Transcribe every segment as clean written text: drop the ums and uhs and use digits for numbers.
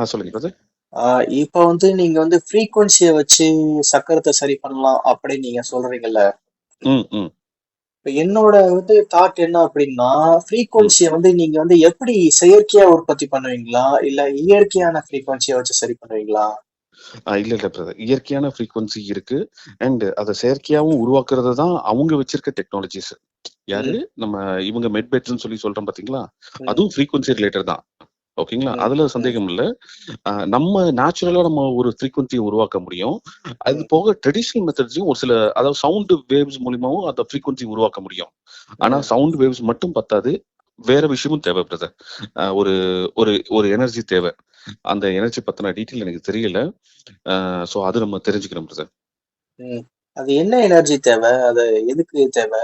சொல்லுங்க பிரதர். இப்ப வந்து நீங்க வந்து ஃப்ரீக்வன்சிய வச்சு சக்கரத்தை சரி பண்ணலாம் அப்படின்னு நீங்க சொல்றீங்கல்ல. ம் ம் இப்ப என்னோட வந்து தாட் என்ன அப்படின்னா, ம் ஃப்ரீக்வன்சிய வந்து நீங்க வந்து எப்படி செயற்கையா உற்பத்தி பண்ணுவீங்களா? இல்ல இயற்கையான ஃப்ரீக்வன்சிய வச்சு சரி பண்ணுவீங்களா? இல்ல இல்ல பிரதர், இயற்கையான ஃப்ரீக்வன்சி இருக்கு. அண்ட் அதை செயற்கையாவும் உருவாக்குறது தான் அவங்க வச்சிருக்க டெக்னாலஜிஸ். யாரு? ம், நம்ம இவங்க மெட்பெட்ஸ்ன்னு சொல்லி சொல்றோம் பாத்தீங்களா? ம், அதுவும் ஃப்ரீக்வன்சி ரிலேட்டட் தான். ஓகேங்களா? ம், அதுல ம், சந்தேகம் இல்ல. நம்ம நேச்சுரலா நம்ம ஒரு ஃப்ரீக்வன்சியை உருவாக்க முடியும். அது ம், போக ட்ரெடிஷனல் மெத்தட்ஸையும் ஒரு சில, அதாவது சவுண்ட் வேவ்ஸ் மூலியமாவும் அந்த ஃப்ரீக்வன்சி உருவாக்க முடியும். ஆனா ம், சவுண்ட் வேவ்ஸ் மட்டும் பத்தாது. வேற விஷயமும் தேவை பிரதர். ஒரு ஒரு ஒரு எனர்ஜி தேவை. அந்த எனர்ஜி பத்தின டீட்டெயில் எனக்கு தெரியல. சோ அது நம்ம தெரிஞ்சுக்கணும் பிரதர். ம். அது என்ன எனர்ஜி தேவை? அது எதுக்கு தேவை?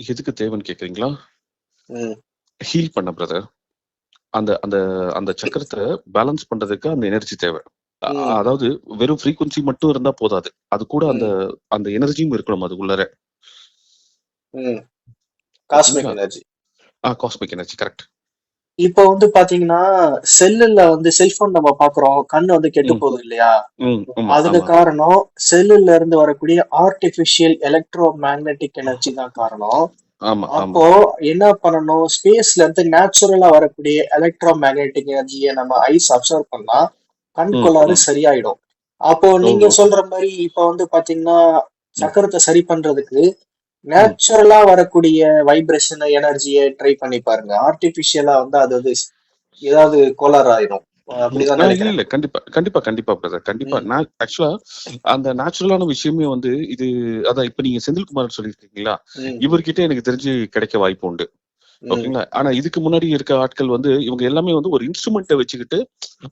எதுக்கு தேவைன்னு கேக்குறீங்களா? ம், ஹீல் பண்ண பிரதர். அந்த அந்த அந்த சக்கரத்தை பேலன்ஸ் பண்றதுக்கு அந்த எனர்ஜி தேவை. ம், அதாவது வெறும் ஃப்ரீக்வன்சி மட்டும் இருந்தா போதாது. அது கூட அந்த ம், அந்த எனர்ஜியும் இருக்கணும் அதுக்குள்ளார. ம். காஸ்மிக் ஓகேங்களா? எனர்ஜி. Cosmic energy correct. இப்போ வந்து பாத்தீங்கன்னா, செல்லுல வந்து செல்போன் நம்ம பாக்குறோம். கண்ணு வந்து கெட்டு ம் போகுது இல்லையா? ம் ஆமா அதுக்கு ஆமா காரணம் செல்லுல இருந்து வரக்கூடிய ஆர்டிபிஷியல் எலக்ட்ரோ மேக்னெட்டிக் எனர்ஜி தான் காரணம். ஆமா ஆமா. அப்போ என்ன பண்ணணும்? ஸ்பேஸ்ல இருந்து நேச்சுரலா வரக்கூடிய எலக்ட்ரோ மேக்னெட்டிக் எனர்ஜியை நம்ம ஐஸ் அப்சர்வ் பண்ணா கண் ம் கோளாறு ம் சரியாயிடும். அப்போ ஓ நீங்க சொல்ற மாதிரி இப்ப வந்து பாத்தீங்கன்னா, ம் சக்கரத்தை சரி பண்றதுக்கு ம் நேச்சுரலா வரக்கூடிய வைப்ரேஷன் எனர்ஜியை ட்ரை பண்ணி பாருங்க. ஆர்டிபிஷியலா வந்து அது வந்து ஏதாவது கோளாறு ஆயிடும். அப்படிதான் இல்ல நினைக்கிறேன். இல்ல கண்டிப்பா கண்டிப்பா கண்டிப்பா பிரதர், கண்டிப்பா. ம், நான் ஆக்சுவலா அந்த நேச்சுரலான விஷயமே வந்து இது. அதான் இப்ப நீங்க செந்தில்குமார் சொல்லியிருக்கீங்களா? ம், இவர்கிட்ட எனக்கு தெரிஞ்சு கிடைக்க வாய்ப்பு உண்டு. ம், ஓகேங்களா? ஆனா இதுக்கு முன்னாடி இருக்க ஆட்கள் வந்து இவங்க எல்லாமே வந்து ஒரு இன்ஸ்ட்ருமெண்ட்டை வச்சுக்கிட்டு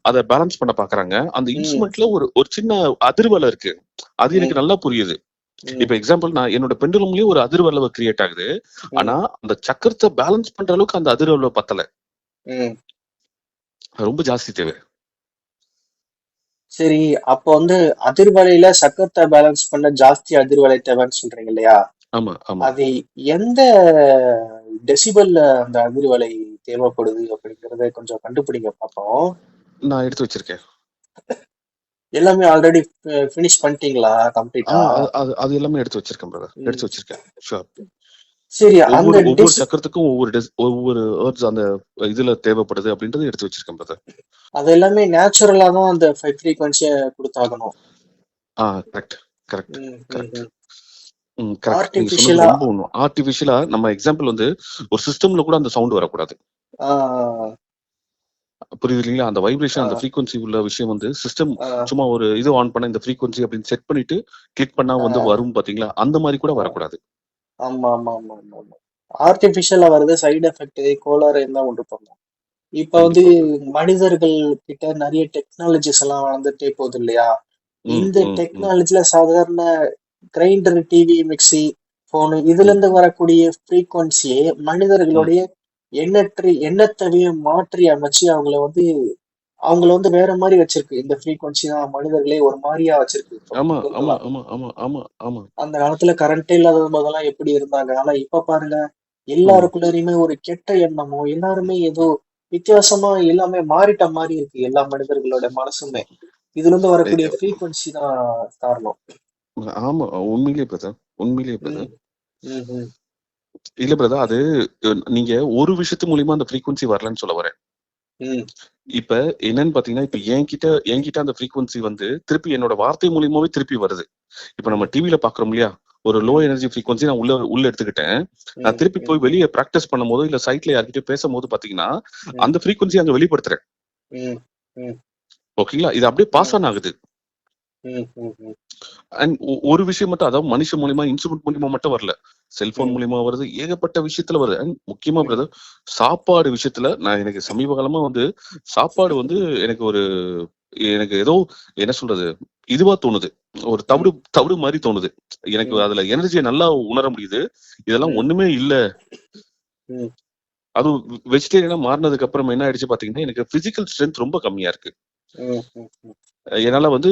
அதை பேலன்ஸ் பண்ண பாக்குறாங்க. அந்த ம், இன்ஸ்ட்ருமெண்ட்ல ஒரு ஒரு சின்ன அதிர்வலை இருக்கு. அது ம், எனக்கு நல்லா புரியுது. ம், இப்ப எக்ஸாம்பிள், நான் என்னோட பெண்டுலம்லயும் ஒரு அதிர்வலை கிரியேட் ஆகுது. ஆனா ம், அந்த சக்கரத்தை பேலன்ஸ் பண்ற அளவுக்கு அந்த அதிர்வலை பத்தல. ம். ரொம்ப ஜாஸ்தி தேவை. சரி, அப்போ வந்து அதிர்வலையில சக்கரத்தை பேலன்ஸ் பண்ண ஜாஸ்தி அதிர்வலை தேவைன்னு சொல்றீங்க இல்லையா? ஆமா ஆமா. அது எந்த டெசிபல்ல அந்த அதிர்வலை தேவைப்படுது அப்படிங்கறத கொஞ்சம் கண்டுபிடிங்க பார்ப்போம். நான் எடுத்து வச்சிருக்கேன். எல்லாமே ஆல்ரெடி ஃபினிஷ் பண்ணிட்டீங்களா கம்ப்ளீட்டா? அது அது அது எல்லாமே எடுத்து வச்சிருக்கேன் பிரதர், ம். எடுத்து வச்சிருக்கேன். ஷூர். சரி, அந்த ஒவ்வொரு ஒவ்வொரு சக்கரத்துக்கும் ஒவ்வொரு ஹெர்ட்ஸ் அந்த இதுல தேவைப்படுது அப்படின்றது எடுத்து வச்சிருக்கேன் பிரதர். அது எல்லாமே நேச்சுரலா தான் அந்த ஃப்ரீக்வன்சியை கொடுத்தாகணும். கரெக்ட் கரெக்ட் ம், ம், கரெக்ட். ம். கரெக்ட். நீங்க சொன்னது ஆர்டிபிஷியலா. ரொம்ப ஒண்ணும். ஆர்டிபிஷியலா நம்ம எக்ஸாம்பிள் வந்து ஒரு சிஸ்டம்ல கூட அந்த சவுண்ட் வரக்கூடாது. ஆ, புரியுது இல்லைங்களா? அந்த வைப்ரேஷன், அந்த ஆ, ஃப்ரீக்வன்சி உள்ள விஷயம் வந்து சிஸ்டம் ஆ, சும்மா ஒரு இது ஆன் பண்ண இந்த ஃப்ரீக்வன்சி அப்படின்னு செட் பண்ணிட்டு கிளிக் பண்ணா ஆ, வந்து வரும் பாத்தீங்களா? அந்த மாதிரி கூட ஆ. வரக்கூடாது. ஆமா, ஆமா, ஆமா, ஆமா, ஆமா. ஆர்டிபிஷியலா வர்றது சைடு எஃபெக்ட் கோளாறு தான் உண்டு பண்ணும். இப்ப வந்து கண்டிப்பா பிரதர். மனிதர்கள் கிட்ட நிறைய டெக்னாலஜிஸ் எல்லாம் வளர்ந்துட்டே போகுது இல்லையா? ம் இந்த ம் ம் டெக்னாலஜில சாதாரண கிரைண்டர், டிவி, மிக்ஸி, போனு இதுல ம் இருந்து வரக்கூடிய ஃப்ரீக்வன்சியே ம் மனிதர்களுடைய எண்ணத்தையே மாற்றி அமைச்சு அவங்கள வந்து வேற மாதிரி வச்சிருக்கு. இந்த ஃப்ரீக்வன்சி தான் மனிதர்களே ஒரு மாதிரியா வச்சிருக்கு இப்போ ஆமா ஆமா டோட்டலா. ஆமா ஆமா ஆமா ஆமா. அந்த காலத்துல கரண்டே இல்லாத போதெல்லாம் எப்படி இருந்தாங்க. ஆனா இப்ப பாருங்க, ம். எல்லாருக்குள்ளயுமே ஒரு கெட்ட எண்ணமோ, எல்லாருமே ஏதோ வித்தியாசமா எல்லாமே மாறிட்ட மாதிரி இருக்கு. எல்லா மனிதர்களோட மனசுமே. இதுல இருந்து வரக்கூடிய எ- ஃப்ரீக்வன்சி தான் காரணம். ஆமா, உண்மையிலேயே பிரதர், உண்மையிலேயே ம், பிரதர். ம், ம், இல்ல பிரதர், அது நீங்க ஒரு விஷயத்து மூலியமா அந்த ஃப்ரீக்வன்சி வரலன்னு சொல்ல வரேன். ம், இப்ப என்னன்னு பாத்தீங்கன்னா, இப்ப என்கிட்ட அந்த ஃப்ரீக்வன்சி வந்து திருப்பி என்னோட வார்த்தை மூலியமாவே திருப்பி வருது. இப்ப நம்ம ம், டிவில பாக்குறோம் இல்லையா? ஒரு லோ ம், எனர்ஜி ஃப்ரீக்வன்சி நான் உள்ள எடுத்துக்கிட்டேன். நான் ம், திருப்பி ம், போய் வெளிய பிராக்டிஸ் பண்ணும்போது, இல்ல சைட்ல யார்கிட்டயும் பேசும்போது பாத்தீங்கன்னா, ம், அந்த ஃப்ரீக்வன்சி அங்க வெளிப்படுத்துறேன். ம், ம், ஓகேங்களா? இது அப்படியே பாஸ் ம், ஆன் ஆகுது. ம், ம், ம், அண்ட் ஒரு விஷயம் மட்டும், அதாவது மனுஷன் மூலியமா, இன்ஸ்ட்ருமெண்ட் மூலியமா மட்டும் வரல. செல்போன் ம், மூலியமா வருது. ஏகப்பட்ட விஷயத்துல வருது. அண்ட் முக்கியமா ம், பிரதர், சாப்பாடு விஷயத்துல எனக்கு சமீப காலமா வந்து சாப்பாடு வந்து எனக்கு ஒரு எனக்கு ஏதோ என்ன சொல்றது? இதுவா தோணுது. ஒரு ம், தவிடு தவிடு மாரி தோணுது. எனக்கு ம், அதுல எனர்ஜிய நல்லா உணர முடியுது. இதெல்லாம் ம், ஒண்ணுமே இல்ல. ம், அதுவும் வெஜிடேரியனா மாறுனதுக்கு அப்புறம் என்ன ஆயிடுச்சு பாத்தீங்கன்னா, எனக்கு பிசிக்கல் ஸ்ட்ரென்த் ரொம்ப கம்மியா இருக்கு. ம், ம், ம், என்னால வந்து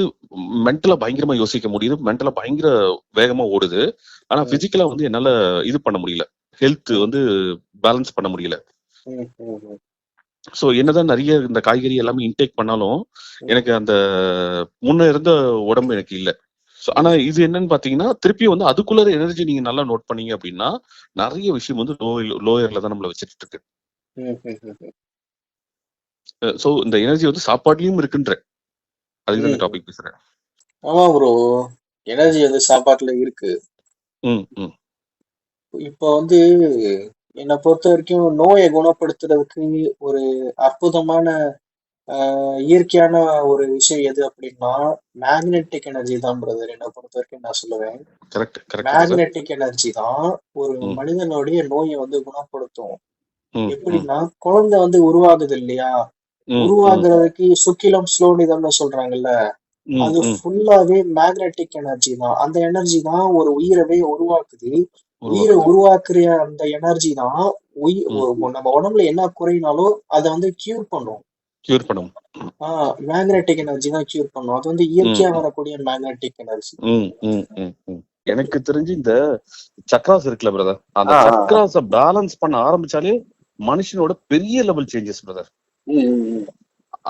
மென்டலா பயங்கரமா யோசிக்க முடியுது. மென்டலா பயங்கர வேகமா ஓடுது. ஆனா ம், பிசிக்கலா வந்து என்னால இது பண்ண முடியல. ஹெல்த் ம், வந்து பேலன்ஸ் பண்ண முடியல. ம், ம், ம். ஸோ என்னதான் நிறைய இந்த காய்கறி எல்லாமே இன்டேக் பண்ணாலும் எனக்கு அந்த முன்ன இருந்த உடம்பு எனக்கு இல்லை. ஸோ ஆனா இது என்னன்னு பாத்தீங்கன்னா திருப்பி வந்து அதுக்குள்ள எனர்ஜி நீங்க நல்லா நோட் பண்ணீங்க அப்படின்னா நிறைய விஷயம் வந்து லோயர்ல தான் நம்மள வச்சுட்டு இருக்கு. ஸோ இந்த எனர்ஜி வந்து சாப்பாட்லயும் இருக்குன்ற அதுக்கு இந்த டாபிக் பேசுறேன். ஆமா ப்ரோ, எனர்ஜி வந்து சாப்பாட்டுல இருக்கு. இப்போ வந்து என்னை பொறுத்த வரைக்கும் நோயை குணப்படுத்துறதுக்கு ஒரு அற்புதமான இயற்கையான ஒரு விஷயம் எது அப்படின்னா மேக்னெட்டிக் எனர்ஜி தான் பிரதர். என்னை பொறுத்த வரைக்கும் நான் சொல்லுவேன் மேக்னெட்டிக் எனர்ஜி தான் ஒரு மனிதனுடைய நோயை வந்து குணப்படுத்தும். எப்படின்னா குழந்தை வந்து உருவாகுது இல்லையா, உருவாக்குறதுக்கு சுக்கிலம் ஸ்லோனிதம்னு சொல்றாங்கல்ல, அது ஃபுல்லாவே மேக்னெட்டிக் எனர்ஜி தான். அந்த எனர்ஜி தான் ஒரு உயிரவே உருவாக்குது. உயிரை உருவாக்குற அந்த எனர்ஜி தான் நம்ம உடம்புல என்ன குறையினாலும் அதை வந்து கியூர் பண்ணும். மேக்னெட்டிக் எனர்ஜி தான் கியூர் பண்ணும். அது வந்து இயற்கையா வரக்கூடிய மேக்னெட்டிக் எனர்ஜி. எனக்கு தெரிஞ்சு இந்த சக்ராஸ் இருக்குல்ல பிரதர், அந்த சக்ராஸ பேலன்ஸ் பண்ண ஆரம்பிச்சாலே மனுஷனோட பெரிய லெவல் சேஞ்சஸ் பிரதர்.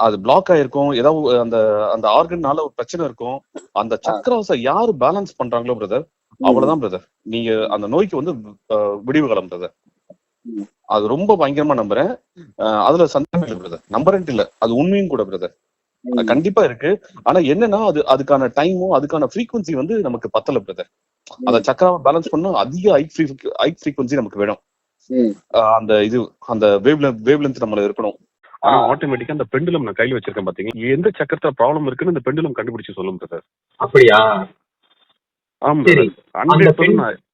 அது பிளாக் ஆயிருக்கும், ஏதாவது அந்த அந்த ஆர்கன்னால ஒரு பிரச்சனை இருக்கும். அந்த சக்ராஸ யாரு பேலன்ஸ் பண்றாங்களோ பிரதர், அவ்வளவுதான் பிரதர், நீங்க அந்த நோய்க்கு வந்து விடிவு காலம் பிரதர். அது ரொம்ப பயங்கரமா நம்புறேன். அதுல சந்தேகம் இல்லை பிரதர், நம்புறேன்ட்டு இல்ல, அது உண்மையும் கூட பிரதர், கண்டிப்பா இருக்கு. ஆனா என்னன்னா அதுக்கான டைமும் அதுக்கான ஃப்ரீக்வன்சி வந்து நமக்கு பத்தல பிரதர். அந்த சக்கராவை பேலன்ஸ் பண்ணா அதிக ஹை ஃப்ரீக்வன்சி நமக்கு வேணும். அந்த இது அந்த வேவ்லென்த் நம்மள இருக்கணும். ஆனா ஆட்டோமேட்டிக்கா அந்த பெண்டுலம் நான் கையில வச்சிருக்கேன் பாத்தீங்க, எந்த சக்கரத்துல ப்ராப்ளம் இருக்குன்னு இந்த பெண்டுலம் கண்டுபிடிச்சு சொல்லும் பிரதர். அப்படியா? ஆமா,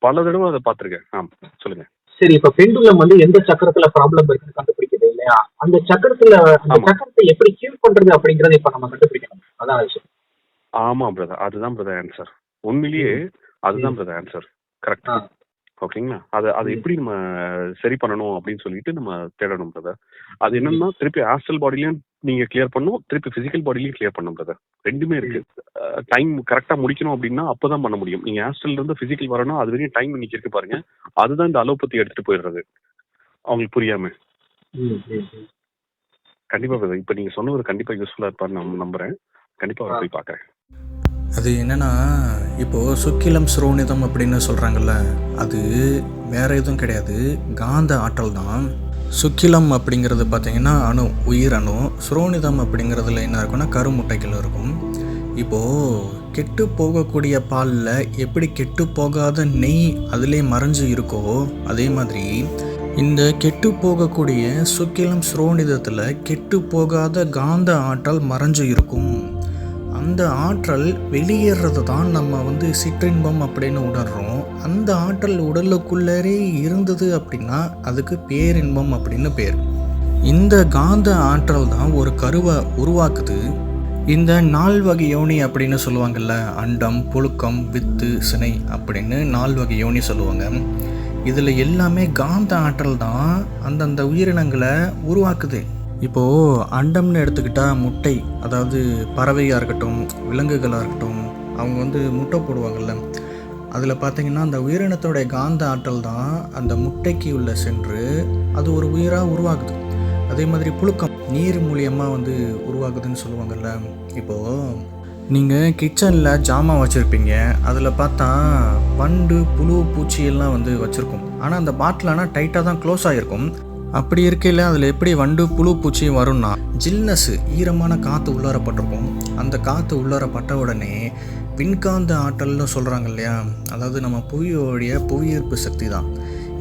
பல தடவை அதை பாத்திருக்கேன். சொல்லுங்க. சரி, இப்ப பெண்டுலம் வந்து எந்த சக்கரத்துல ப்ராப்ளம் இருக்குன்னு கண்டுபிடிக்குது இல்லையா, அந்த சக்கரத்தை எப்படி கியூர் பண்றது அப்படிங்கறத இப்ப நம்ம கண்டுபிடிக்கணும். அதான் விஷயம். ஆமா பிரதர், அதுதான் பிரதர் ஆன்சர். உண்மையிலேயே அதுதான் பிரதர் ஆன்சர். கரெக்ட். ஓகேங்களா? அதை எப்படி நம்ம சரி பண்ணணும் அப்படின்னு சொல்லிட்டு நம்ம தேடணும் பிரதர். அது என்னன்னா திருப்பி ஆஸ்ட்ரல் பாடிலையும் நீங்க கிளியர் பண்ணும், திருப்பி பிசிக்கல் பாடிலையும் கிளியர் பண்ணும் பிரதர். ரெண்டுமே இருக்கு. டைம் கரெக்டா முடிக்கணும் அப்படின்னா அப்பதான் பண்ண முடியும். நீங்க ஆஸ்ட்ரல் இருந்து பிசிக்கல் வரணும், அது வரையும் டைம் இன்னைக்கு இருக்கு பாருங்க. அதுதான் இந்த அலோபதி எடுத்துட்டு போயிடுறது அவங்களுக்கு புரியாம. கண்டிப்பா பிரதர், இப்ப நீங்க சொன்னது கண்டிப்பா யூஸ்ஃபுல்லா இருப்பான்னு நான் நம்புறேன். கண்டிப்பா அவரை போய் பாக்குறேன். அது என்னென்னா, இப்போது சுக்கிலம் ஸ்ரோனிதம் அப்படின்னு சொல்கிறாங்கல்ல, அது வேறு எதுவும் கிடையாது, காந்த ஆற்றல் தான். சுக்கிலம் அப்படிங்கிறது பார்த்திங்கன்னா அணு, உயிர் அணு. ஸ்ரோனிதம் அப்படிங்கிறதுல என்ன இருக்குன்னா கருமுட்டைகள் இருக்கும். இப்போது கெட்டு போகக்கூடிய பாலில் எப்படி கெட்டு போகாத நெய் அதிலே மறைஞ்சு இருக்கோ, அதே மாதிரி இந்த கெட்டு போகக்கூடிய சுக்கிலம் ஸ்ரோனிதத்தில் கெட்டு போகாத காந்த ஆற்றல் மறைஞ்சு இருக்கும். அந்த ஆற்றல் வெளியேறது தான் நம்ம வந்து சிற்றின்பம் அப்படின்னு உணர்றோம். அந்த ஆற்றல் உடலுக்குள்ளே இருந்தது அப்படின்னா அதுக்கு பேரின்பம் அப்படின்னு பேர். இந்த காந்த ஆற்றல் தான் ஒரு கருவை உருவாக்குது. இந்த 4 வகை யோனி அப்படின்னு சொல்லுவாங்கள்ல, அண்டம், புழுக்கம், வித்து, சினை அப்படின்னு 4 வகை யோனி சொல்லுவாங்க. இதில் எல்லாமே காந்த ஆற்றல் தான் அந்தந்த உயிரினங்களை உருவாக்குது. இப்போது அண்டம்னு எடுத்துக்கிட்டால் முட்டை, அதாவது பறவையாக இருக்கட்டும், விலங்குகளாக இருக்கட்டும், அவங்க வந்து முட்டை போடுவாங்கள்ல, அதில் பார்த்திங்கன்னா அந்த உயிரினத்தோடைய காந்த ஆற்றல் தான் அந்த முட்டைக்கு உள்ளே சென்று அது ஒரு உயிராக உருவாகுது. அதே மாதிரி புழுக்கம் நீர் மூலியமாக வந்து உருவாகுதுன்னு சொல்லுவாங்கள்ல. இப்போது நீங்கள் கிச்சனில் ஜாமான் வச்சுருப்பீங்க, அதில் பார்த்தா வண்டு, புழு, பூச்சியெல்லாம் வந்து வச்சுருக்கோம். ஆனால் அந்த பாட்டில் ஆனால் டைட்டாக தான் க்ளோஸ் ஆகிருக்கும். அப்படி இருக்கையில் அதில் எப்படி வண்டு, புழு, பூச்சி வரும்னா, ஜில்னஸ்ஸு, ஈரமான காற்று உள்ளாரப்பட்டிருக்கும். அந்த காற்று உள்ளாரப்பட்ட உடனே விண்காந்த ஆற்றல்னு சொல்கிறாங்க இல்லையா, அதாவது நம்ம புவியோடைய புவியீர்ப்பு சக்தி தான்.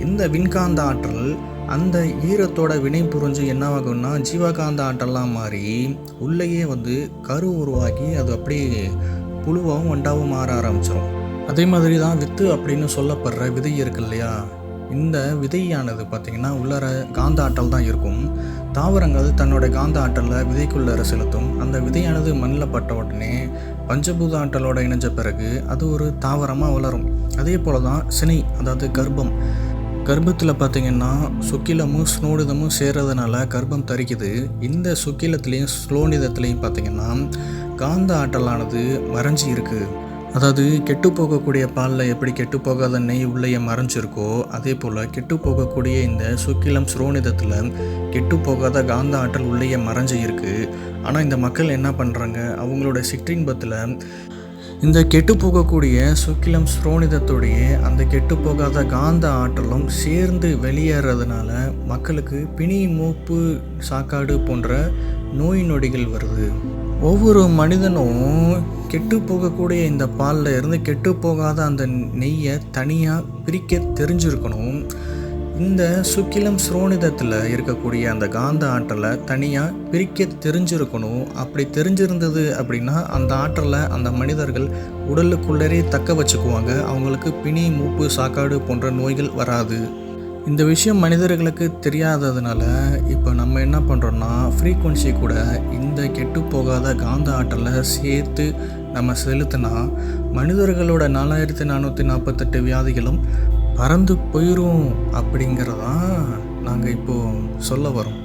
இந்த விண்காந்த ஆற்றல் அந்த ஈரத்தோட வினை புரிஞ்சு என்னவாகும்னா ஜீவகாந்த ஆற்றல்லாம் மாறி உள்ளேயே வந்து கரு உருவாகி அது அப்படியே புழுவாகவும் வண்டாகவும் மாற ஆரம்பிச்சிடும். அதே மாதிரி தான் வித்து அப்படின்னு சொல்லப்படுற விதை இருக்கு இல்லையா, இந்த விதையானது பார்த்திங்கன்னா உள்ளார காந்த ஆற்றல் தான் இருக்கும். தாவரங்கள் தன்னோட காந்த ஆற்றலை விதைக்குள்ளார செலுத்தும். அந்த விதையானது மண்ணில் பட்ட உடனே பஞ்சபூத ஆற்றலோட இணைஞ்ச பிறகு அது ஒரு தாவரமாக வளரும். அதே போல் தான் சினை, அதாவது கர்ப்பம். கர்ப்பத்தில் பார்த்திங்கன்னா சுக்கிலமும் ஸ்னோனிதமும் சேர்றதுனால கர்ப்பம் தரிக்குது. இந்த சுக்கிலத்துலேயும் ஸ்லோனிதத்துலேயும் பார்த்திங்கன்னா காந்த ஆற்றலானது மறைஞ்சி இருக்குது. அதாவது கெட்டு போகக்கூடிய பாலில் எப்படி கெட்டு போகாத நெய் உள்ளே மறைஞ்சிருக்கோ அதே போல் கெட்டு போகக்கூடிய இந்த சுக்கிலம் ஸ்ரோனிதத்தில் கெட்டு போகாத காந்த ஆற்றல் உள்ளே மறைஞ்சு இருக்குது. ஆனால் இந்த மக்கள் என்ன பண்ணுறாங்க, அவங்களோட சிற்றின்பத்தில் இந்த கெட்டு போகக்கூடிய சுக்கிலம் ஸ்ரோனிதத்துடைய அந்த கெட்டு போகாத காந்த ஆற்றலும் சேர்ந்து வெளியேறதுனால மக்களுக்கு பிணி, மூப்பு, சாக்காடு போன்ற நோய் நொடிகள் வருது. ஒவ்வொரு மனிதனும் கெட்டு போகக்கூடிய இந்த பாலில் இருந்து கெட்டு போகாத அந்த நெய்யை தனியாக பிரிக்க தெரிஞ்சிருக்கணும். இந்த சுக்கிலம் ஸ்ரோனிதத்தில் இருக்கக்கூடிய அந்த காந்த ஆற்றலை தனியாக பிரிக்க தெரிஞ்சிருக்கணும். அப்படி தெரிஞ்சிருந்தது அப்படின்னா அந்த ஆற்றலை அந்த மனிதர்கள் உடலுக்குள்ளரே தக்க வச்சுக்குவாங்க. அவங்களுக்கு பிணி, மூப்பு, சாக்காடு போன்ற நோய்கள் வராது. இந்த விஷயம் மனிதர்களுக்கு தெரியாததுனால இப்போ நம்ம என்ன பண்ணுறோன்னா ஃப்ரீக்குவன்சி கூட இந்த கெட்டு போகாத காந்த ஆற்றலை சேர்த்து நம்ம செலுத்தினா மனிதர்களோட 4448 வியாதிகளும் பறந்து போயிடும் அப்படிங்கிறதான் நாங்கள் இப்போது சொல்ல வரோம்.